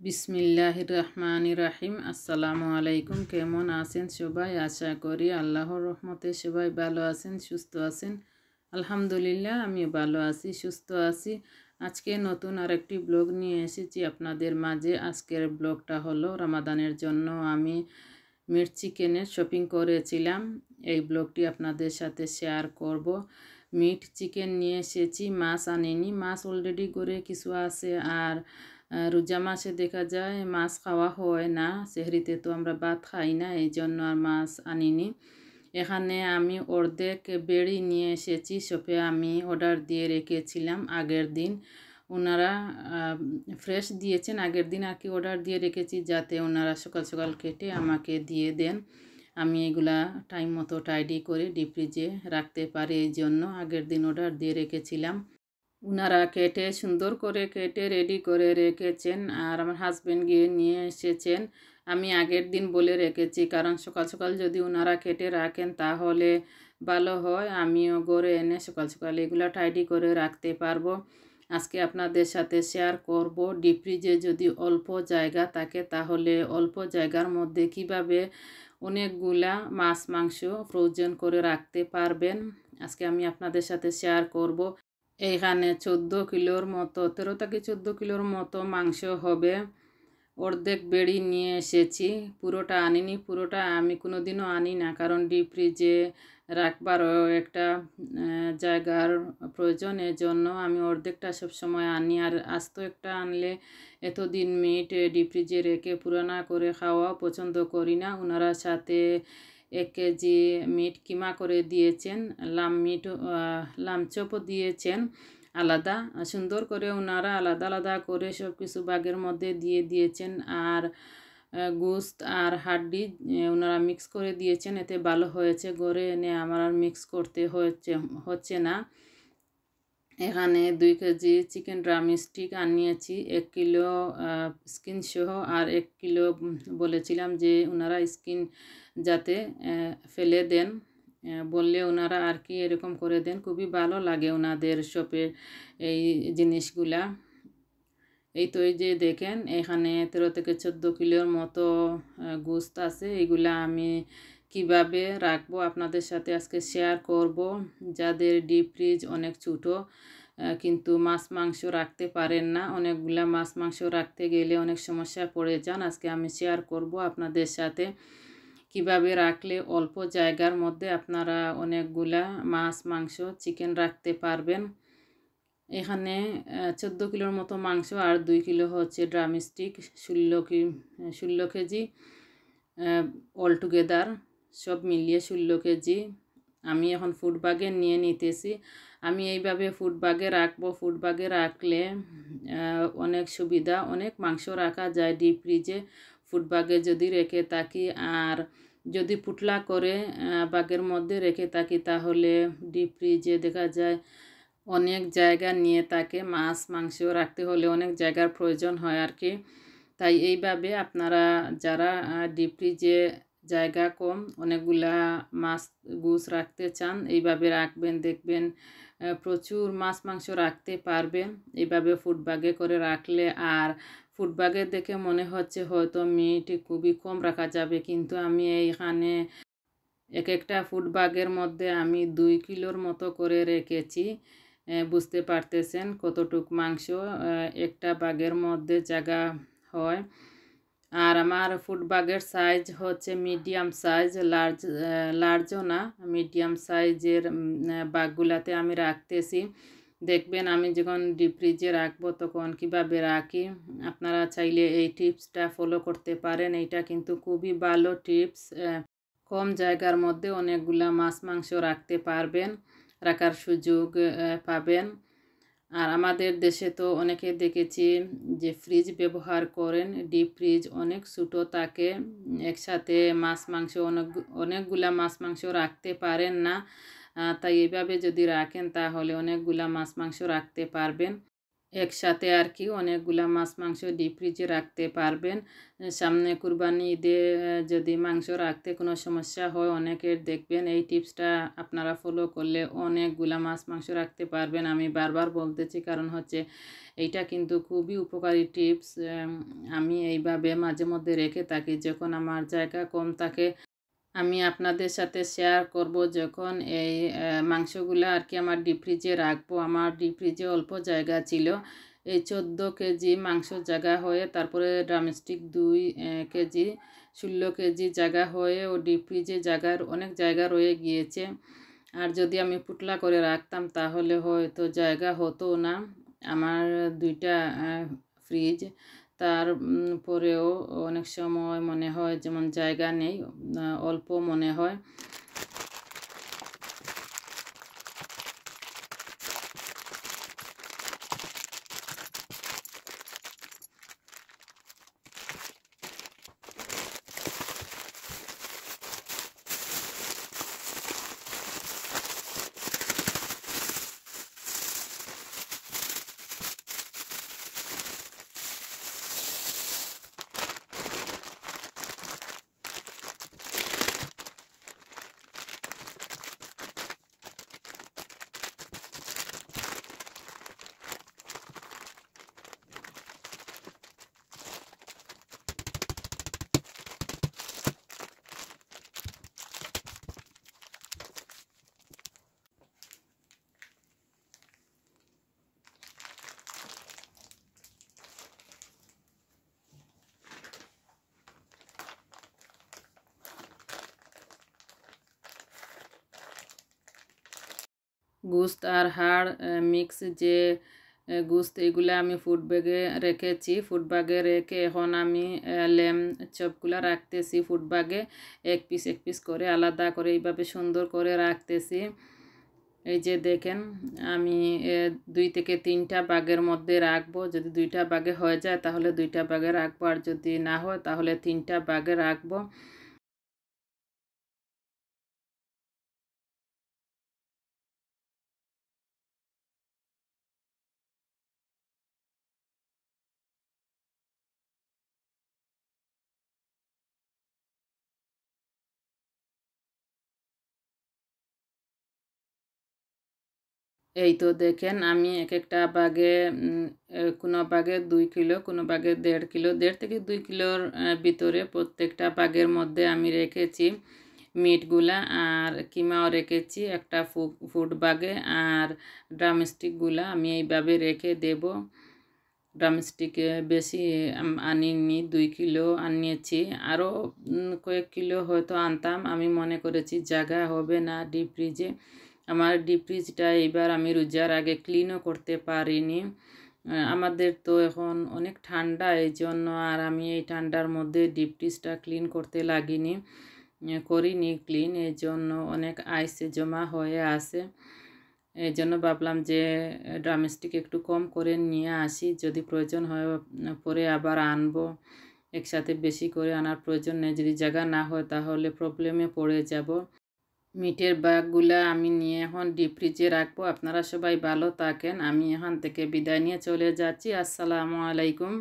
বিসমিল্লাহির রহমানির রহিম। আসসালামু আলাইকুম। কেমন আছেন সবাই? আশা করি আল্লাহর রহমতে সবাই ভালো আছেন, সুস্থ আছেন। আলহামদুলিল্লাহ, আমি ভালো আছি, সুস্থ আছি। আজকে নতুন আরেকটি ব্লগ নিয়ে এসেছি আপনাদের মাঝে। আজকের ব্লগটা হলো রমাদানের জন্য আমি মিট চিকেনের শপিং করেছিলাম। এই ব্লগটি আপনাদের সাথে শেয়ার করব। মিট চিকেন নিয়ে এসেছি, মাছ আনিনি। মাছ অলরেডি করে কিছু আছে। আর রোজা মাসে দেখা যায় মাছ খাওয়া হয় না, সেহরিতে তো আমরা ভাত খাই না, এই জন্য আর মাছ আনিনি। এখানে আমি অর্ধেক বেড়ি নিয়ে এসেছি। শপে আমি অর্ডার দিয়ে রেখেছিলাম আগের দিন। ওনারা ফ্রেশ দিয়েছেন আগের দিন আর কি, অর্ডার দিয়ে রেখেছি যাতে ওনারা সকাল সকাল কেটে আমাকে দিয়ে দেন। আমি এগুলা টাইম মতো টাইডি করে ডিপ ফ্রিজে রাখতে পারি, এই জন্য আগের দিন অর্ডার দিয়ে রেখেছিলাম। ওনারা কেটে সুন্দর করে কেটে রেডি করে রেখেছেন আর আমার হাজব্যান্ড গিয়ে নিয়ে এসেছেন। আমি আগের দিন বলে রেখেছি, কারণ সকাল সকাল যদি ওনারা কেটে রাখেন তাহলে ভালো হয়, আমিও ঘরে এনে সকাল সকাল এগুলো টাইডি করে রাখতে পারবো। আজকে আপনাদের সাথে শেয়ার করব ডিপ ফ্রিজে যদি অল্প জায়গা থাকে তাহলে অল্প জায়গার মধ্যে কিভাবে অনেকগুলা মাছ মাংস ফ্রোজেন করে রাখতে পারবেন। আজকে আমি আপনাদের সাথে শেয়ার করব। এইখানে 14 কিলোর মতো, 13 থেকে 14 কিলোর মতো মাংস হবে। অর্ধেক বেড়ি নিয়ে এসেছি, পুরোটা আনিনি। পুরোটা আমি কোনোদিনও আনি না, কারণ ডিপ ফ্রিজে রাখবারও একটা জায়গার প্রয়োজন, জন্য আমি অর্ধেকটা সবসময় আনি। আর আস্ত একটা আনলে এতদিন মিট ডিপ ফ্রিজে রেখে পুরানা করে খাওয়া পছন্দ করি না। ওনারা সাথে 1 কেজি মিট কিমা করে দিয়েছেন, লাম চপও দিয়েছেন আলাদা। সুন্দর করে ওনারা আলাদা আলাদা করে সব কিছু বাগের মধ্যে দিয়ে দিয়েছেন। আর গোস্ত আর হাড্ডি ওনারা মিক্স করে দিয়েছেন, এতে ভালো হয়েছে। ঘরে এনে আমার আর মিক্স করতে হচ্ছে না। এখানে 2 কেজি চিকেন ড্রামস্টিক আনিয়েছি, 1 কিলো স্কিন সহ। আর 1 কিলো বলেছিলাম যে ওনারা স্কিন যাতে ফেলে দেন, বললে ওনারা আর কি এরকম করে দেন। খুবই ভালো লাগে ওনাদের শপে এই জিনিসগুলা। এই তো এই যে দেখেন, এখানে 13 থেকে 14 কিলোর মতো গোস্ত আছে। এগুলা আমি কিভাবে রাখবো আপনাদের সাথে আজকে শেয়ার করব। যাদের ডিপ ফ্রিজ অনেক ছোটো কিন্তু মাছ মাংস রাখতে পারেন না, অনেকগুলা মাছ মাংস রাখতে গেলে অনেক সমস্যা পড়ে যান, আজকে আমি শেয়ার করব আপনাদের সাথে কিভাবে রাখলে অল্প জায়গার মধ্যে আপনারা অনেকগুলা মাছ মাংস চিকেন রাখতে পারবেন। এখানে 14 কিলোর মতো মাংস আর 2 কিলো হচ্ছে ড্রামস্টিক, 16 কেজি অল টুগেদার, সব মিলিয়ে 16 কেজি। আমি এখন ফুড ব্যাগে নিয়ে নিতেছি। আমি এইভাবে ফুড ব্যাগে রাখবো। ফুড ব্যাগে রাখলে অনেক সুবিধা, অনেক মাংস রাখা যায় ডিপ ফ্রিজে ফুড ব্যাগে যদি রেখে থাকি। আর যদি পুটলা করে ব্যাগের মধ্যে রেখে থাকি তাহলে ডিপ ফ্রিজে দেখা যায় অনেক জায়গা নিয়ে থাকে, মাছ মাংস রাখতে হলে অনেক জায়গার প্রয়োজন হয় আর কি। তাই এইভাবে আপনারা যারা ডিপ ফ্রিজে জায়গা কম অনেকগুলা মাছ গুছ রাখতে চান, এইভাবে রাখবেন, দেখবেন প্রচুর মাছ মাংস রাখতে পারবেন এইভাবে ফুড ব্যাগে করে রাখলে। আর ফুড ব্যাগে দেখে মনে হচ্ছে হয়তো মিট খুবই কম রাখা যাবে, কিন্তু আমি এইখানে এক একটা ফুড ব্যাগের মধ্যে আমি 2 কিলোর মতো করে রেখেছি। বুঝতে পারতেছেন কতটুক মাংস একটা ব্যাগের মধ্যে জায়গা হয়। আর আমার ফুড ব্যাগের সাইজ হচ্ছে মিডিয়াম সাইজ, লার্জও না, মিডিয়াম সাইজের ব্যাগগুলাতে আমি রাখতেছি। দেখবেন আমি যখন ডিপ ফ্রিজে রাখবো তখন কিভাবে রাখি। আপনারা চাইলে এই টিপসটা ফলো করতে পারেন, এইটা কিন্তু খুবই ভালো টিপস। কম জায়গার মধ্যে অনেকগুলা মাছ মাংস রাখতে পারবেন, রাখার সুযোগ পাবেন। আর আমাদের দেশে তো অনেকে দেখেছি যে ফ্রিজ ব্যবহার করেন, ডিপ ফ্রিজ অনেক ছোটো থাকে, একসাথে মাছ মাংস অনেকগুলা মাছ মাংস রাখতে পারেন না। তাই এইভাবে যদি রাখেন তাহলে অনেকগুলা মাছ মাংস রাখতে পারবেন। একসাথে আর কি অনেকগুলা মাছ মাংস ডিপ ফ্রিজে রাখতে পারবেন। সামনে কুরবানি ঈদে যদি মাংস রাখতে কোনো সমস্যা হয়, অনেকের দেখবেন এই টিপসটা আপনারা ফলো করলে অনেকগুলা মাছ মাংস রাখতে পারবেন। আমি বারবার বলতেছি, কারণ হচ্ছে এইটা কিন্তু খুবই উপকারী টিপস। আমি এইভাবে মাঝে মধ্যে রেখে থাকি যখন আমার জায়গা কম থাকে। আমি আপনাদের সাথে শেয়ার করব যখন এই মাংসগুলো আর কি আমার ডিপ ফ্রিজে রাখবো। আমার ডিপ ফ্রিজে অল্প জায়গা ছিল, এই 14 কেজি মাংস জায়গা হয়ে, তারপরে ড্রামস্টিক 2 কেজি, 16 কেজি জায়গা হয়ে ও ডিপ ফ্রিজে জায়গার অনেক জায়গা রয়ে গিয়েছে। আর যদি আমি পুটলা করে রাখতাম তাহলে হয়তো জায়গা হতো না। আমার 2টা ফ্রিজ, তার পরেও অনেক সময় মনে হয় যেমন জায়গা নেই, অল্প মনে হয়। গোস্ত আর হাড় মিক্স যে গোস্ত, এগুলো আমি ফুড ব্যাগে রেখেছি। ফুড ব্যাগে রেখে এখন আমি ল্যাম চপগুলো রাখতেছি ফুড ব্যাগে, এক পিস করে আলাদা করে এইভাবে সুন্দর করে রাখতেছি। এই যে দেখেন, আমি 2 থেকে 3টা ব্যাগের মধ্যে রাখবো। যদি 2টা ব্যাগে হয়ে যায় তাহলে 2টা ব্যাগে রাখবো, আর যদি না হয় তাহলে 3টা ব্যাগে রাখবো। এই তো দেখেন, আমি এক একটা বাগে কোনো বাগে 2 কিলো, কোনো বাগে 1.5 কিলো, 1.5 থেকে 2 কিলোর ভিতরে প্রত্যেকটা বাগের মধ্যে আমি রেখেছি মিটগুলা। আর কিমাও রেখেছি একটা ফুড বাগে। আর ড্রামস্টিকগুলা আমি এইভাবে রেখে দেব। ড্রামস্টিক বেশি আনিনি, 2 কিলো আনিয়েছি। আরও কয়েক কিলো হয়তো আনতাম, আমি মনে করেছি জায়গা হবে না ডিপ ফ্রিজে। আমার ডিপ ফ্রিজটা এইবার আমি রোজার আগে ক্লিনও করতে পারিনি। আমাদের তো এখন অনেক ঠান্ডা, এই জন্য আর আমি এই ঠান্ডার মধ্যে ডিপ ফ্রিজটা ক্লিন করতে লাগিনি, করিনি ক্লিন। এই জন্য অনেক আইসে জমা হয়ে আছে। এই জন্য ভাবলাম যে ড্রামস্টিক একটু কম করে নিয়ে আসি, যদি প্রয়োজন হয় পরে আবার আনবো। একসাথে বেশি করে আনার প্রয়োজন নেই, যদি জায়গা না হয় তাহলে প্রবলেমে পড়ে যাব। মিটের ব্যাগগুলা আমি নিয়ে এখন ডিপ ফ্রিজে রাখবো। আপনারা সবাই ভালো থাকেন, আমি এখান থেকে বিদায় নিয়ে চলে যাচ্ছি। আসসালামু আলাইকুম।